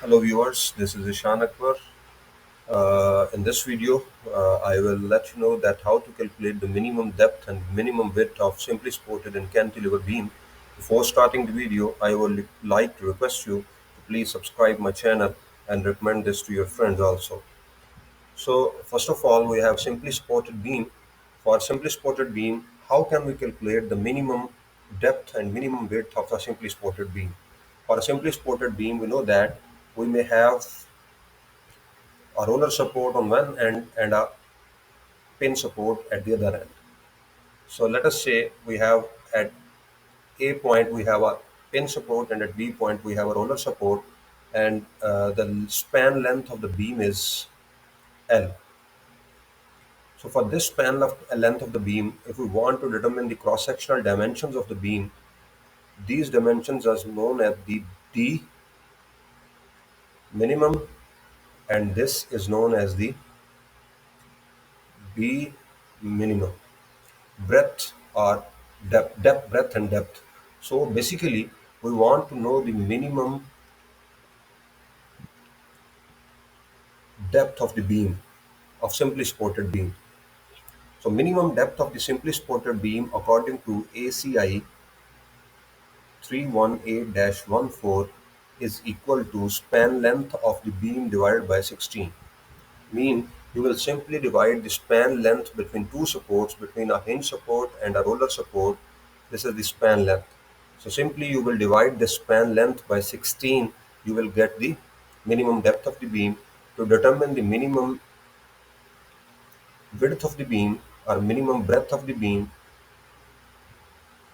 Hello viewers, this is Ishan Akbar. In this video, I will let you know that how to calculate the minimum depth and minimum width of simply supported and cantilever beam. Before starting the video, I would like to request you to please subscribe my channel and recommend this to your friends also. So first of all, we have simply supported beam. For simply supported beam, how can we calculate the minimum depth and minimum width of a simply supported beam? For a simply supported beam, we know that we may have a roller support on one end and a pin support at the other end. So let us say we have at A point we have a pin support and at B point we have a roller support, and the span length of the beam is L. So for this length of the beam, if we want to determine the cross-sectional dimensions of the beam, these dimensions are known as the D minimum, and this is known as the B minimum. Breadth or breadth and depth. So basically, we want to know the minimum depth of the beam of simply supported beam. So minimum depth of the simply supported beam according to ACI 318-14 is equal to span length of the beam divided by 16. Mean you will simply divide the span length between two supports, between a hinge support and a roller support. This is the span length. So simply you will divide the span length by 16. You will get the minimum depth of the beam. To determine the minimum width of the beam or minimum breadth of the beam,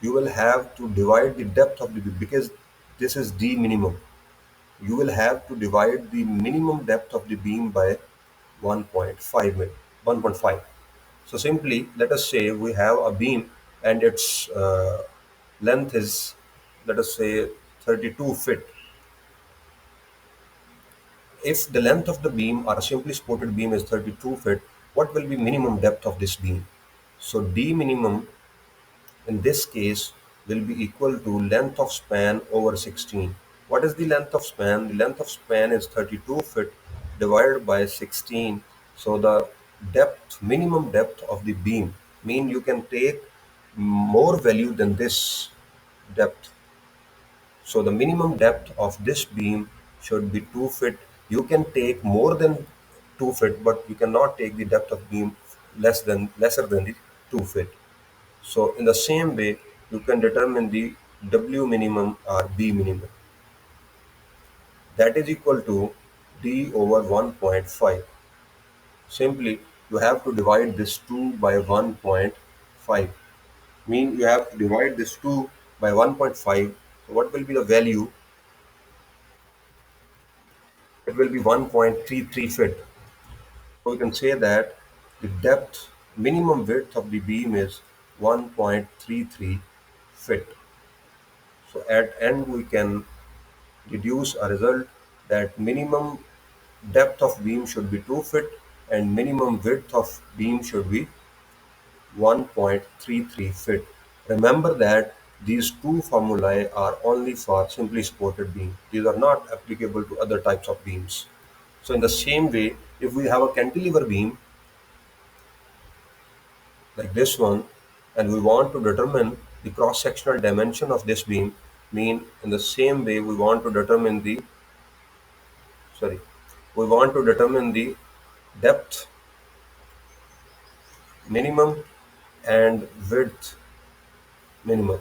you will have to divide the depth of the beam because this is D minimum. You will have to divide the minimum depth of the beam by 1.5. 1.5. So simply, let us say we have a beam and its length is, let us say, 32 feet. If the length of the beam or a simply supported beam is 32 feet, what will be minimum depth of this beam? So D minimum in this case will be equal to length of span over 16. What is the length of span? The length of span is 32 feet divided by 16. So the depth, minimum depth of the beam, mean you can take more value than this depth. So the minimum depth of this beam should be 2 feet. You can take more than 2 feet, but you cannot take the depth of beam lesser than the 2 feet. So in the same way, you can determine the W minimum or B minimum. That is equal to D over 1.5. Simply, you have to divide this 2 by 1.5. Mean you have to divide this 2 by 1.5. So what will be the value? It will be 1.33 feet. So we can say that the depth, minimum width of the beam is 1.33 feet. So at end we can deduce a result that minimum depth of beam should be 2 feet and minimum width of beam should be 1.33 feet. Remember that these two formulae are only for simply supported beam. These are not applicable to other types of beams. So in the same way, if we have a cantilever beam like this one and we want to determine the cross-sectional dimension of this beam, mean in the same way we want to determine the sorry we want to determine the depth minimum and width minimum.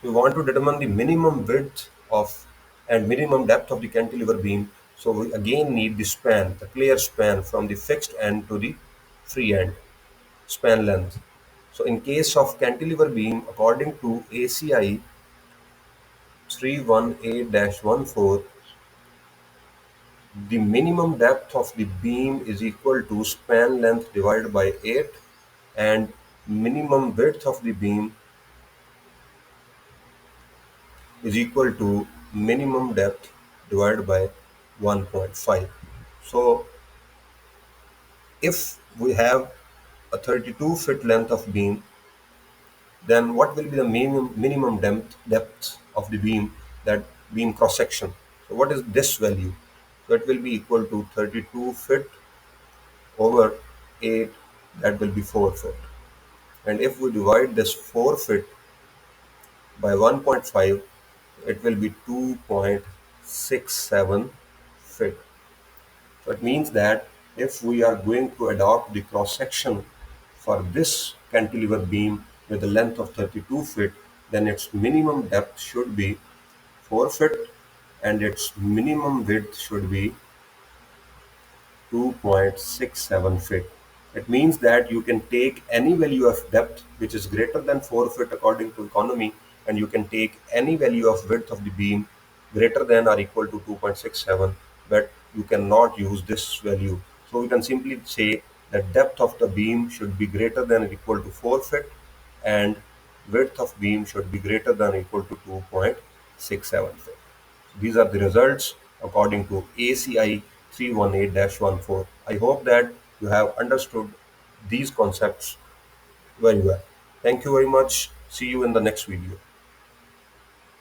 We want to determine the minimum width of and minimum depth of the cantilever beam. So we again need the span, the clear span from the fixed end to the free end, span length. So in case of cantilever beam, according to ACI 318-14, the minimum depth of the beam is equal to span length divided by 8, and minimum width of the beam is equal to minimum depth divided by 1.5. So if we have a 32 foot length of beam, then what will be the minimum depth of the beam, that beam cross section? So what is this value? So it will be equal to 32 feet over 8, that will be 4 feet. And if we divide this 4 feet by 1.5, it will be 2.67 feet. So it means that if we are going to adopt the cross section for this cantilever beam with a length of 32 feet, then its minimum depth should be 4 feet and its minimum width should be 2.67 feet. It means that you can take any value of depth which is greater than 4 feet according to economy, and you can take any value of width of the beam greater than or equal to 2.67, but you cannot use this value. So we can simply say that depth of the beam should be greater than or equal to 4 feet and width of beam should be greater than or equal to 2.67 feet. These are the results according to ACI 318-14. I hope that you have understood these concepts very well. Thank you very much. See you in the next video.